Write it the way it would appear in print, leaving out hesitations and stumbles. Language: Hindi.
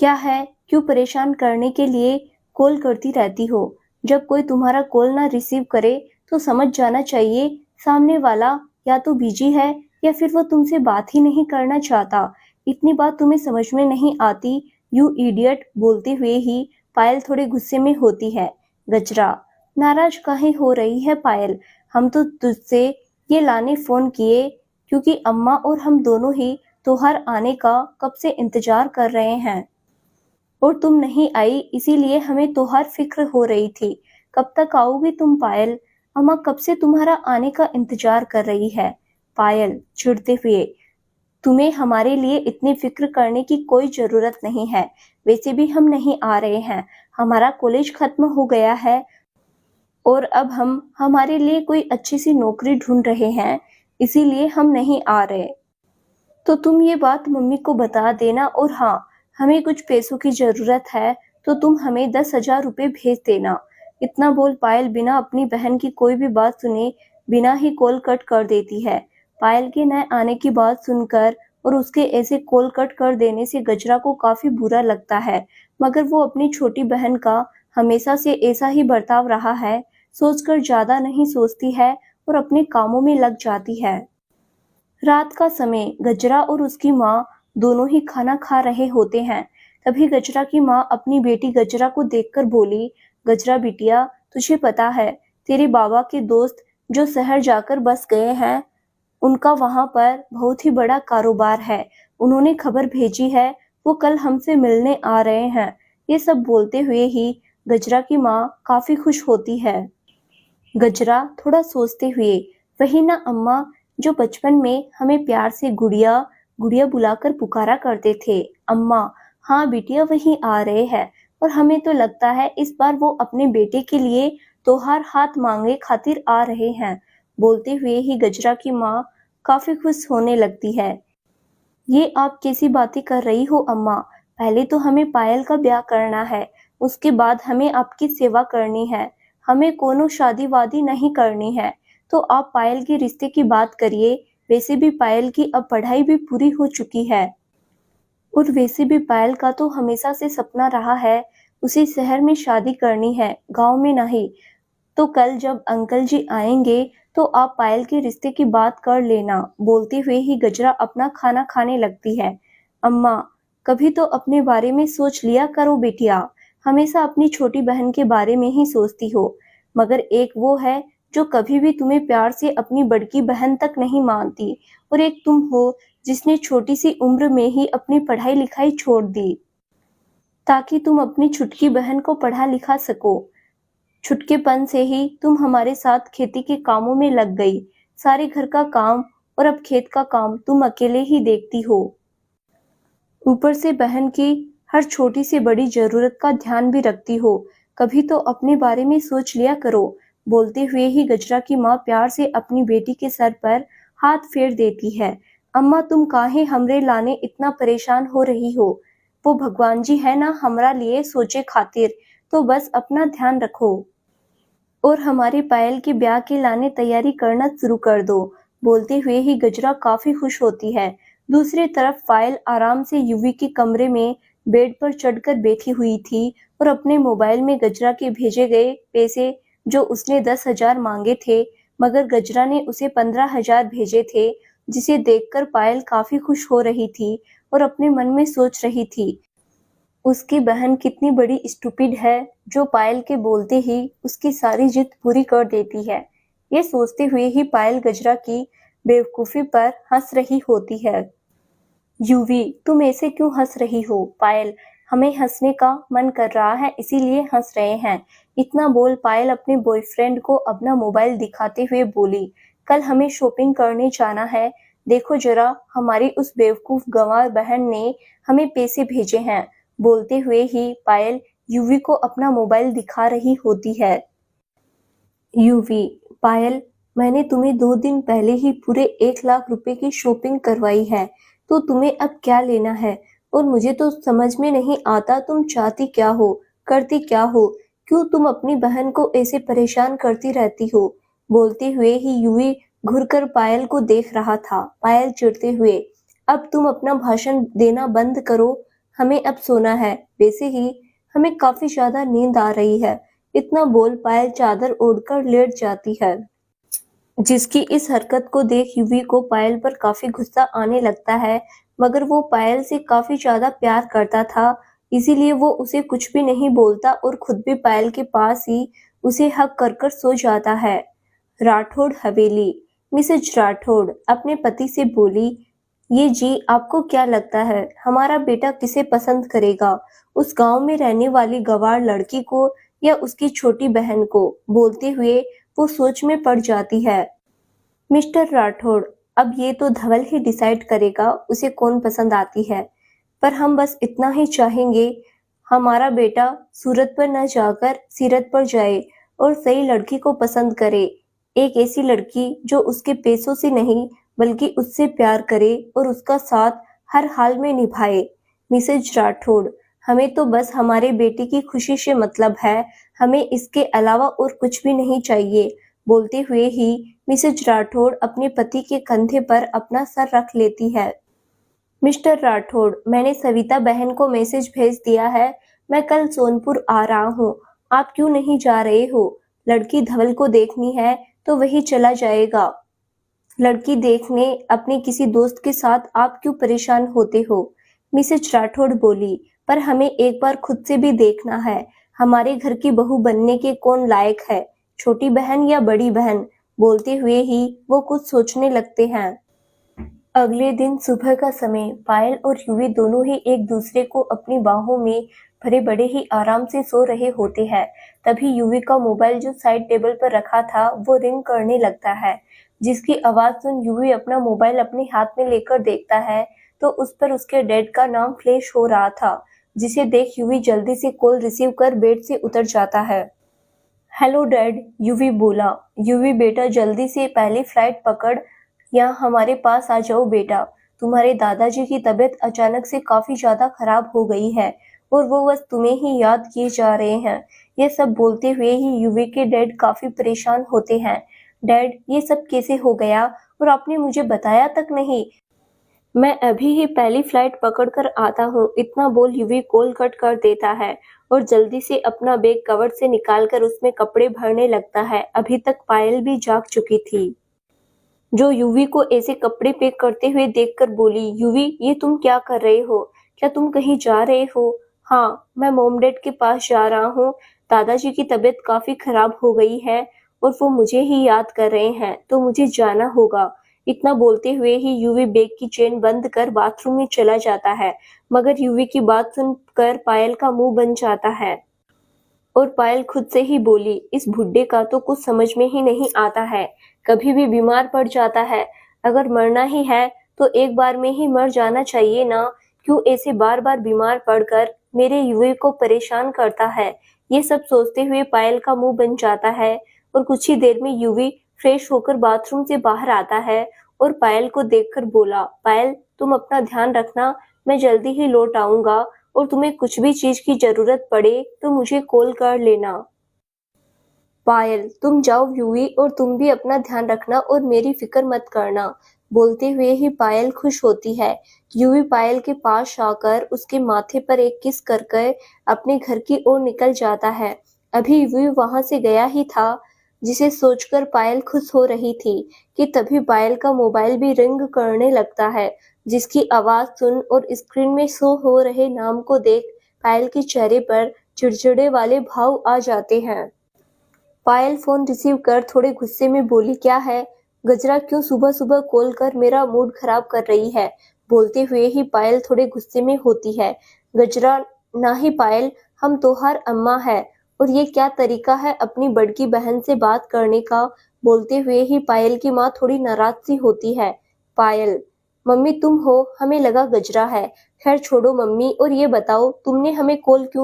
क्या है, क्यों परेशान करने के लिए कॉल करती रहती हो? जब कोई तुम्हारा कॉल ना रिसीव करे तो समझ जाना चाहिए सामने वाला या तो बिजी है या फिर वो तुमसे बात ही नहीं करना चाहता। इतनी बात तुम्हें समझ में नहीं आती, यू इडियट बोलते हुए ही पायल थोड़े गुस्से में होती है। गजरा, नाराज काहे हो रही है पायल? हम तो तुझसे ये लाने फोन किए क्योंकि अम्मा और हम दोनों ही तोहर आने का कब से इंतजार कर रहे हैं और तुम नहीं आई, इसीलिए हमें तोहार फिक्र हो रही थी। कब तक आओगी तुम पायल? अम्मा कब से तुम्हारा आने का इंतजार कर रही है। पायल चिढ़ते हुए, तुम्हें हमारे लिए इतनी फिक्र करने की कोई जरूरत नहीं है। वैसे भी हम नहीं आ रहे हैं, हमारा कॉलेज खत्म हो गया है और अब हम हमारे लिए कोई अच्छी सी नौकरी ढूंढ रहे हैं, इसीलिए हम नहीं आ रहे। तो तुम ये बात मम्मी को बता देना और हाँ, हमें कुछ पैसों की जरूरत है तो तुम हमें 10,000 रुपए भेज देना। इतना बोल पायल बिना अपनी बहन की कोई भी बात सुने बिना ही कॉल कट कर देती है। पायल के न आने की बात सुनकर और उसके ऐसे कॉल कट कर देने से गजरा को काफी बुरा लगता है, मगर वो अपनी छोटी बहन का हमेशा से ऐसा ही बर्ताव रहा है, सोचकर ज्यादा नहीं सोचती है और अपने कामों में लग जाती है। रात का समय गजरा और उसकी माँ दोनों ही खाना खा रहे होते हैं। तभी गजरा की माँ अपनी बेटी गजरा को देखकर बोली, गजरा बिटिया, तुझे पता है तेरे बाबा के दोस्त जो शहर जाकर बस गए हैं, उनका वहां पर बहुत ही बड़ा कारोबार है। उन्होंने खबर भेजी है, वो कल हमसे मिलने आ रहे हैं। ये सब बोलते हुए ही गजरा की माँ काफी खुश होती है। गजरा थोड़ा सोचते हुए, वही ना अम्मा जो बचपन में हमें प्यार से गुड़िया गुड़िया बुलाकर पुकारा करते थे। अम्मा, हाँ बिटिया वही आ रहे हैं और हमें तो लगता है इस बार वो अपने बेटे के लिए तोहार हाथ मांगे खातिर आ रहे हैं। बोलते हुए ही गजरा की माँ काफी खुश होने लगती है। ये आप कैसी बातें कर रही हो अम्मा? पहले तो हमें पायल का ब्याह करना है, उसके बाद हमें आपकी सेवा करनी है। हमें कोनो शादी वादी नहीं करनी है। तो आप पायल के रिश्ते की बात करिए। वैसे भी पायल की अब पढ़ाई भी पूरी हो चुकी है और वैसे भी पायल का तो हमेशा से सपना रहा है, उसे शहर में शादी करनी है, गांव में नहीं। तो कल जब अंकल जी आएंगे तो आप पायल के रिश्ते की बात कर लेना। बोलते हुए ही गजरा अपना खाना खाने लगती है। अम्मा, कभी तो अपने बारे में सोच लिया करो बेटिया, हमेशा अपनी छोटी बहन के बारे में ही सोचती हो। मगर एक वो है जो कभी भी तुम्हें प्यार से अपनी बड़की बहन तक नहीं मानती और एक तुम हो जिसने छोटी सी उम्र में ही अपनी पढ़ाई लिखाई छोड़ दी ताकि तुम अपनी छुटकी बहन को पढ़ा लिखा सको। छुटकेपन से ही तुम हमारे साथ खेती के कामों में लग गई। सारे घर का काम और अब खेत का काम तुम अकेले ही देखती हो। ऊपर से बहन की हर छोटी से बड़ी जरूरत का ध्यान भी रखती हो। कभी तो अपने बारे में सोच लिया करो। बोलते हुए ही गजरा की माँ प्यार से अपनी बेटी के सर पर हाथ फेर देती है। अम्मा, तुम काहे हमरे लाने इतना परेशान हो रही हो? वो भगवान जी है ना हमरा लिए सोचे खातिर, तो बस अपना ध्यान रखो और हमारे पायल के ब्याह के लाने तैयारी करना शुरू कर दो। बोलते हुए ही गजरा काफी खुश होती है। दूसरी तरफ पायल आराम से युवी के कमरे में बेड पर चढ़कर बैठी हुई थी और अपने मोबाइल में गजरा के भेजे गए पैसे, जो उसने 10,000 मांगे थे मगर गजरा ने उसे 15,000 भेजे थे, जिसे देखकर पायल काफी खुश हो रही थी और अपने मन में सोच रही थी, उसकी बहन कितनी बड़ी स्टूपिड है जो पायल के बोलते ही उसकी सारी जिद पूरी कर देती है। ये सोचते हुए ही पायल गजरा की बेवकूफी पर हंस रही होती है। यूवी, तुम ऐसे क्यों हंस रही हो? पायल, हमें हंसने का मन कर रहा है इसीलिए हंस रहे हैं। इतना बोल पायल अपने बॉयफ्रेंड को अपना मोबाइल दिखाते हुए बोली, कल हमें शॉपिंग करने जाना है। देखो जरा, हमारी उस बेवकूफ गंवार बहन ने हमें पैसे भेजे हैं। बोलते हुए ही पायल यूवी को अपना मोबाइल दिखा रही होती है। यूवी, पायल, मैंने तुम्हें 2 दिन पहले ही पूरे 1 लाख रुपए की शॉपिंग करवाई है, तो तुम्हें अब क्या लेना है? और मुझे तो समझ में नहीं आता तुम चाहती क्या हो, करती क्या हो? क्यों तुम अपनी बहन को ऐसे परेशान करती रहती हो? बोलते हुए ही यूवी घुरकर पायल को देख रहा था। पायल चिढ़ते हुए, अब तुम अपना भाषण देना बंद करो, हमें अब सोना है। वैसे ही हमें काफी ज्यादा नींद आ रही है। इतना बोल पायल चादर ओढ़कर लेट जाती है, जिसकी इस हरकत को देख युवी को पायल पर काफी गुस्सा आने लगता है। मगर वो पायल से काफी ज्यादा प्यार करता था, इसीलिए वो उसे कुछ भी नहीं बोलता और खुद भी पायल के पास ही उसे हक कर कर सो जाता है। राठौड़ हवेली। मिसेज राठौड़ अपने पति से बोली, ये जी आपको क्या लगता है हमारा बेटा किसे पसंद करेगा, उस गांव में रहने वाली गंवार लड़की को या उसकी छोटी बहन को। बोलते हुए वो सोच में पड़ जाती है। मिस्टर राठौड़, अब ये तो धवल ही डिसाइड करेगा उसे कौन पसंद आती है, पर हम बस इतना ही चाहेंगे हमारा बेटा सूरत पर न जाकर सीरत पर जाए और सही लड़की को पसंद करे। एक ऐसी लड़की जो उसके पैसों से नहीं बल्कि उससे प्यार करे और उसका साथ हर हाल में निभाए। मिसेज राठौड़, हमें तो बस हमारे बेटे की खुशी से मतलब है, हमें इसके अलावा और कुछ भी नहीं चाहिए। बोलते हुए ही मिसेज राठौड़ अपने पति के कंधे पर अपना सर रख लेती है। मिस्टर राठौड़, मैंने सविता बहन को मैसेज भेज दिया है, मैं कल सोनपुर आ रहा हूँ, आप क्यों नहीं जा रहे हो? लड़की धवल को देखनी है तो वही चला जाएगा, लड़की देखने अपने किसी दोस्त के साथ आप क्यों परेशान होते हो? मिसेज राठौड़ बोली, पर हमें एक बार खुद से भी देखना है, हमारे घर की बहू बनने के कौन लायक है, छोटी बहन या बड़ी बहन? बोलते हुए ही वो कुछ सोचने लगते हैं। अगले दिन सुबह का समय पायल और युवी दोनों ही एक दूसरे को अपनी बाहों में भरे बड़े ही आराम से सो रहे होते हैं। तभी युवी का मोबाइल जो साइड टेबल पर रखा था वो रिंग करने लगता है, जिसकी आवाज सुन युवी अपना मोबाइल अपने हाथ में लेकर देखता है तो उस पर उसके डैड का नाम फ्लैश हो रहा था, जिसे देख युवी जल्दी से कॉल रिसीव कर बेड से उतर जाता है। हेलो डैड, युवी बोला। युवी बेटा जल्दी से पहली फ्लाइट पकड़ यहाँ हमारे पास आ जाओ बेटा, तुम्हारे दादाजी की तबीयत अचानक से काफी ज्यादा खराब हो गई है और वो बस तुम्हें ही याद किए जा रहे हैं। ये सब बोलते हुए ही युवी के डैड काफी परेशान होते हैं। डैड, ये सब कैसे हो गया और आपने मुझे बताया तक नहीं? मैं अभी ही पहली फ्लाइट पकड़कर आता हूँ, इतना बोल युवी कॉल कट कर देता है और जल्दी से अपना बैग कवर से निकालकर उसमें कपड़े भरने लगता है। अभी तक पायल भी जाग चुकी थी, जो युवी को ऐसे कपड़े पैक करते हुए देखकर बोली, युवी ये तुम क्या कर रहे हो? क्या तुम कहीं जा रहे हो? हाँ, मैं मॉम डैड के पास जा रहा हूँ, दादाजी की तबीयत काफी खराब हो गई है और वो मुझे ही याद कर रहे हैं तो मुझे जाना होगा। इतना बोलते हुए ही युवी बैग की चेन बंद कर बाथरूम में चला जाता है, मगर युवी की बात सुनकर पायल का मुंह बन जाता है और पायल खुद से ही बोली, इस बुड्ढे का तो कुछ समझ में ही नहीं आता है, कभी भी बीमार पड़ जाता है, अगर मरना ही है तो एक बार में ही मर जाना चाहिए ना, क्यों ऐसे बार बार बीमार पड़कर मेरे युवी को परेशान करता है। ये सब सोचते हुए पायल का मुंह बन जाता है और कुछ ही देर में युवी फ्रेश होकर बाथरूम से बाहर आता है और पायल को देखकर बोला, पायल तुम अपना ध्यान रखना, मैं जल्दी ही लौट आऊंगा और तुम्हें कुछ भी चीज की जरूरत पड़े तो मुझे कॉल कर लेना। पायल, तुम जाओ युवी, और तुम भी अपना ध्यान रखना और मेरी फिक्र मत करना। बोलते हुए ही पायल खुश होती है। युवी पायल के पास आकर उसके माथे पर एक किस करके अपने घर की ओर निकल जाता है। अभी युवी वहां से गया ही था, जिसे सोचकर पायल खुश हो रही थी कि तभी पायल का मोबाइल भी रिंग करने लगता है, जिसकी आवाज सुन और स्क्रीन में शो हो रहे नाम को देख पायल के चेहरे पर चिड़चिड़े वाले भाव आ जाते हैं। पायल फोन रिसीव कर थोड़े गुस्से में बोली, क्या है गजरा, क्यों सुबह सुबह कॉल कर मेरा मूड खराब कर रही है? बोलते हुए ही पायल थोड़े गुस्से में होती है। गजरा, ना ही पायल, हम तोहार अम्मा है और ये क्या तरीका है अपनी बड़की बहन से बात करने का? बोलते हुए ही पायल की माँ थोड़ी नाराज सी होती है। पायल, मम्मी तुम हो, हमें लगा गजरा है। खैर छोड़ो मम्मी, और ये बताओ तुमने हमें कॉल क्यों